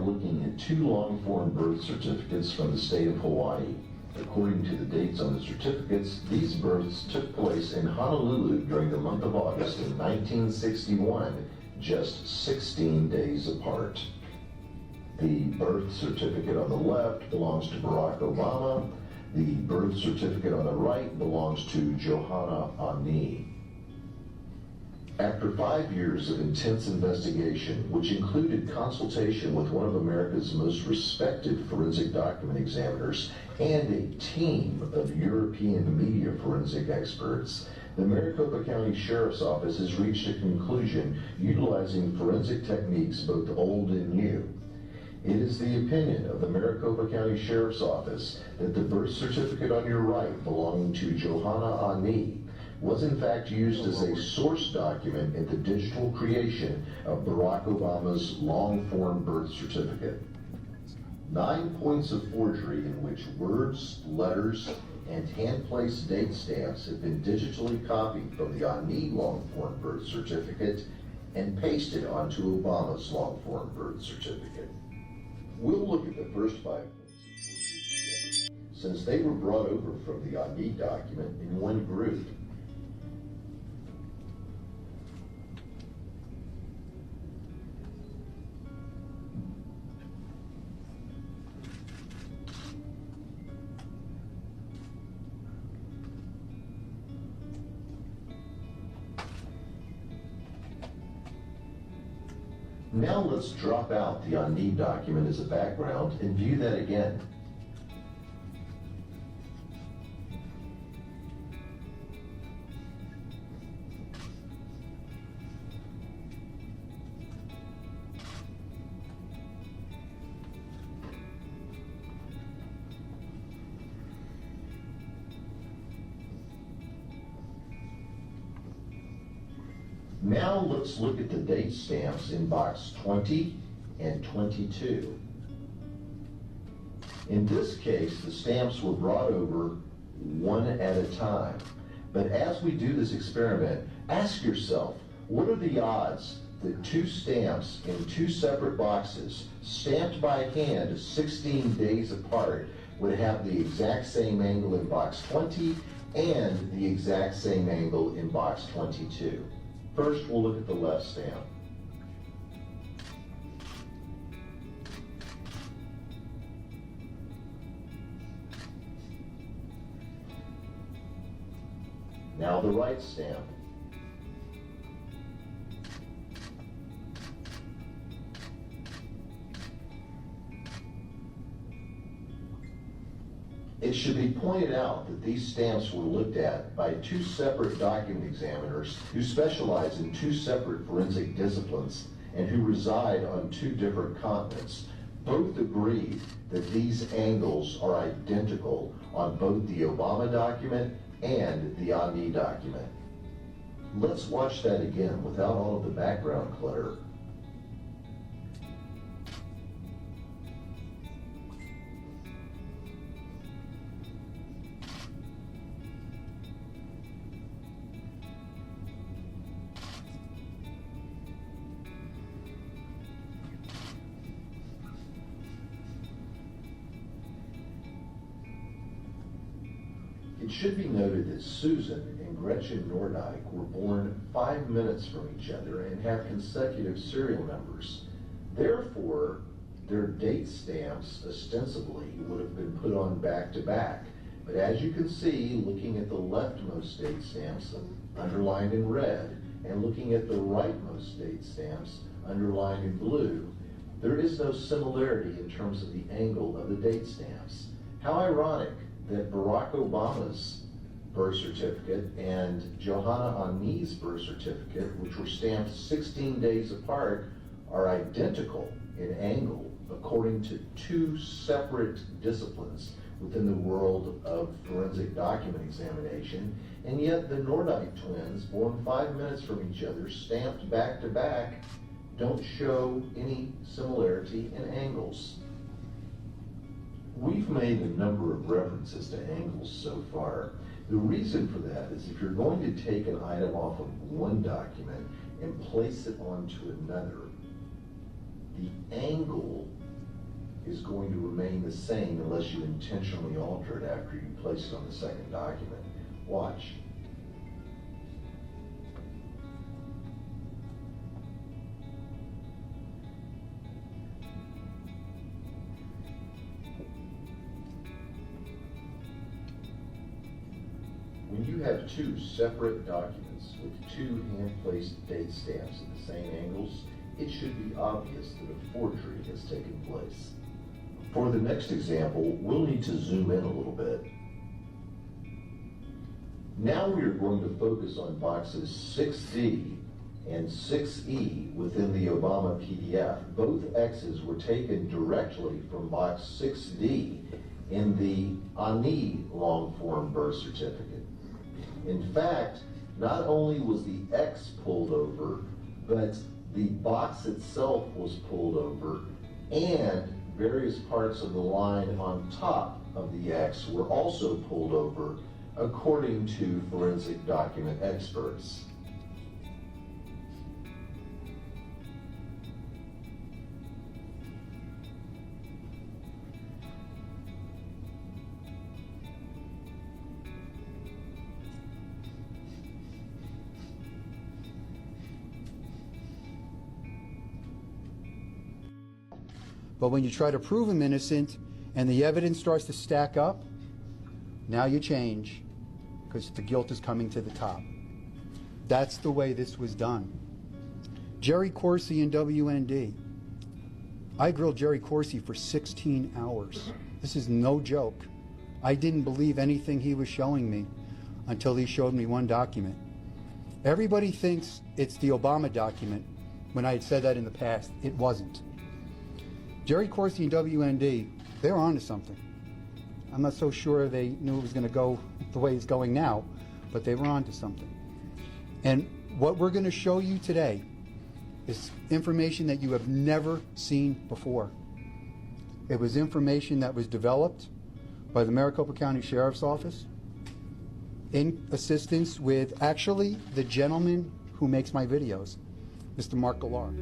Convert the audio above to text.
looking at two long-form birth certificates from the state of Hawaii. According to the dates on the certificates, these births took place in Honolulu during the month of August in 1961, just 16 days apart. The birth certificate on the left belongs to Barack Obama. The birth certificate on the right belongs to Johanna Ani. After 5 years of intense investigation, which included consultation with one of America's most respected forensic document examiners and a team of European media forensic experts, the Maricopa County Sheriff's Office has reached a conclusion utilizing forensic techniques both old and new. It is the opinion of the Maricopa County Sheriff's Office that the birth certificate on your right belonging to Johanna Ani was in fact used as a source document in the digital creation of Barack Obama's long-form birth certificate. 9 points of forgery in which words, letters, and hand-placed date stamps have been digitally copied from the Ani long-form birth certificate and pasted onto Obama's long-form birth certificate. We'll look at the first 5 points, since they were brought over from the Ani document in one group. Now let's drop out the Ani document as a background and view that again. Now let's look at the date stamps in box 20 and 22. In this case, the stamps were brought over one at a time. But as we do this experiment, ask yourself, what are the odds that two stamps in two separate boxes, stamped by hand 16 days apart, would have the exact same angle in box 20 and the exact same angle in box 22? First, we'll look at the left stamp. Now the right stamp. It should be pointed out that these stamps were looked at by two separate document examiners who specialize in two separate forensic disciplines and who reside on two different continents. Both agreed that these angles are identical on both the Obama document and the Ani document. Let's watch that again without all of the background clutter. It should be noted that Susan and Gretchen Nordyke were born 5 minutes from each other and have consecutive serial numbers. Therefore, their date stamps ostensibly would have been put on back to back. But as you can see, looking at the leftmost date stamps underlined in red and looking at the rightmost date stamps underlined in blue, there is no similarity in terms of the angle of the date stamps. How ironic that Barack Obama's birth certificate and Johanna Ani's birth certificate, which were stamped 16 days apart, are identical in angle according to two separate disciplines within the world of forensic document examination, and yet the Nordyke twins, born 5 minutes from each other, stamped back to back, don't show any similarity in angles. We've made a number of references to angles so far. The reason for that is if you're going to take an item off of one document and place it onto another, the angle is going to remain the same unless you intentionally alter it after you place it on the second document. Watch. When you have two separate documents with two hand-placed date stamps at the same angles, it should be obvious that a forgery has taken place. For the next example, we'll need to zoom in a little bit. Now we are going to focus on boxes 6D and 6E within the Obama PDF. Both X's were taken directly from box 6D in the Ani long-form birth certificate. In fact, not only was the X pulled over, but the box itself was pulled over, and various parts of the line on top of the X were also pulled over, according to forensic document experts. But when you try to prove him innocent and the evidence starts to stack up, now you change because the guilt is coming to the top. That's the way this was done. Jerry Corsi and WND. I grilled Jerry Corsi for 16 hours. This is no joke. I didn't believe anything he was showing me until he showed me one document. Everybody thinks it's the Obama document when I had said that in the past. It wasn't. Jerry Corsi and WND, they're onto something. I'm not so sure they knew it was going to go the way it's going now, but they were onto something. And what we're going to show you today is information that you have never seen before. It was information that was developed by the Maricopa County Sheriff's Office in assistance with actually the gentleman who makes my videos, Mr. Mark Galar.